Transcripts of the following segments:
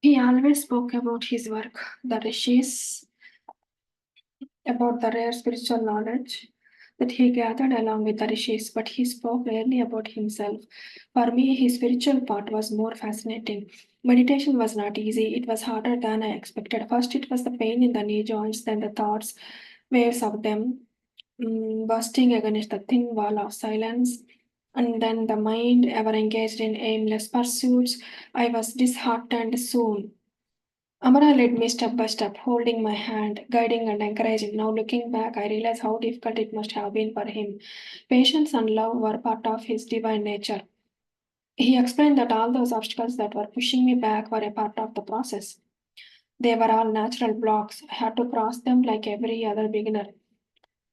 He always spoke about his work, the rishis, about the rare spiritual knowledge that he gathered along with the rishis, but he spoke rarely about himself. For me, his spiritual part was more fascinating. Meditation was not easy, it was harder than I expected. First, it was the pain in the knee joints, then the thoughts, waves of them bursting against the thin wall of silence. And then the mind ever engaged in aimless pursuits. I was disheartened soon. Amara led me step by step, holding my hand, guiding and encouraging. Now, looking back, I realize how difficult it must have been for him. Patience and love were part of his divine nature. He explained that all those obstacles that were pushing me back were a part of the process. They were all natural blocks. I had to cross them like every other beginner.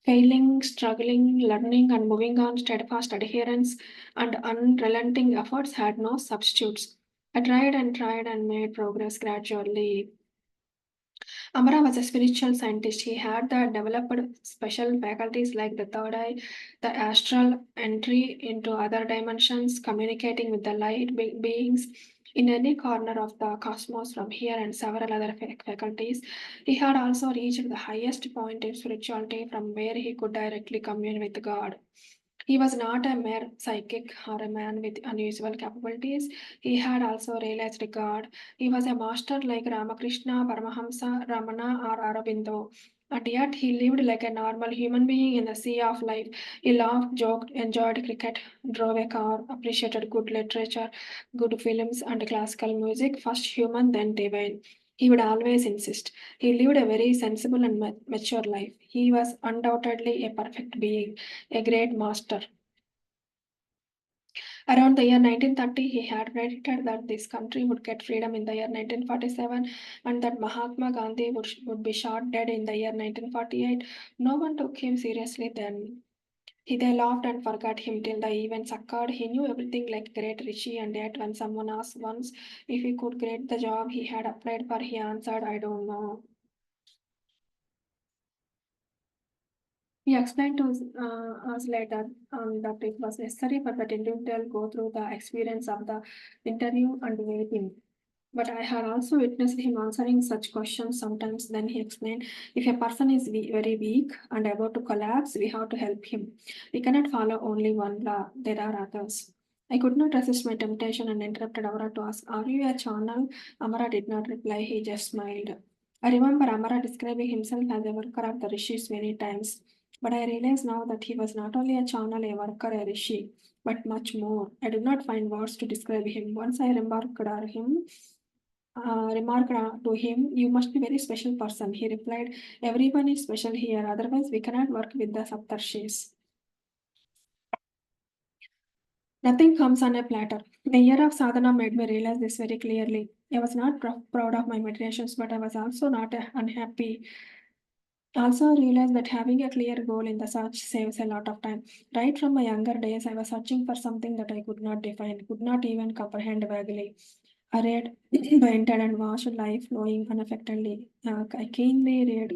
Failing, struggling, learning, and moving on, steadfast adherence and unrelenting efforts had no substitutes. I tried and made progress gradually. Amara was a spiritual scientist. He had the developed special faculties like the third eye, the astral entry into other dimensions, communicating with the light beings in any corner of the cosmos from here and several other faculties. He had also reached the highest point in spirituality from where he could directly commune with God. He was not a mere psychic or a man with unusual capabilities. He had also realized God. He was a master like Ramakrishna, Paramahamsa, Ramana, or Aurobindo. And yet he lived like a normal human being in the sea of life. He laughed, joked, enjoyed cricket, drove a car, appreciated good literature, good films, and classical music. First human, then divine. He would always insist. He lived a very sensible and mature life. He was undoubtedly a perfect being, a great master. Around the year 1930, he had predicted that this country would get freedom in the year 1947 and that Mahatma Gandhi would be shot dead in the year 1948. No one took him seriously then. They laughed and forgot him till the events occurred. He knew everything like a great Rishi, and yet when someone asked once if he could get the job he had applied for, he answered, I don't know. He explained to us later that it was necessary for that individual go through the experience of the interview and waiting. But I had also witnessed him answering such questions sometimes. Then he explained, if a person is very weak and about to collapse, we have to help him. We cannot follow only one law, there are others. I could not resist my temptation and interrupted Amara to ask, are you a channel? Amara did not reply, he just smiled. I remember Amara describing himself as a worker of the rishis many times. But I realize now that he was not only a channel, a worker, a rishi, but much more. I do not find words to describe him. Once I remarked to him, you must be a very special person. He replied, everyone is special here, otherwise we cannot work with the Saptarshis. Nothing comes on a platter. The year of sadhana made me realize this very clearly. I was not proud of my meditations, but I was also not unhappy. Also realized that having a clear goal in the search saves a lot of time. Right from my younger days, I was searching for something that I could not define, could not even comprehend vaguely. I read, painted, and watched life flowing unaffectedly. I keenly read.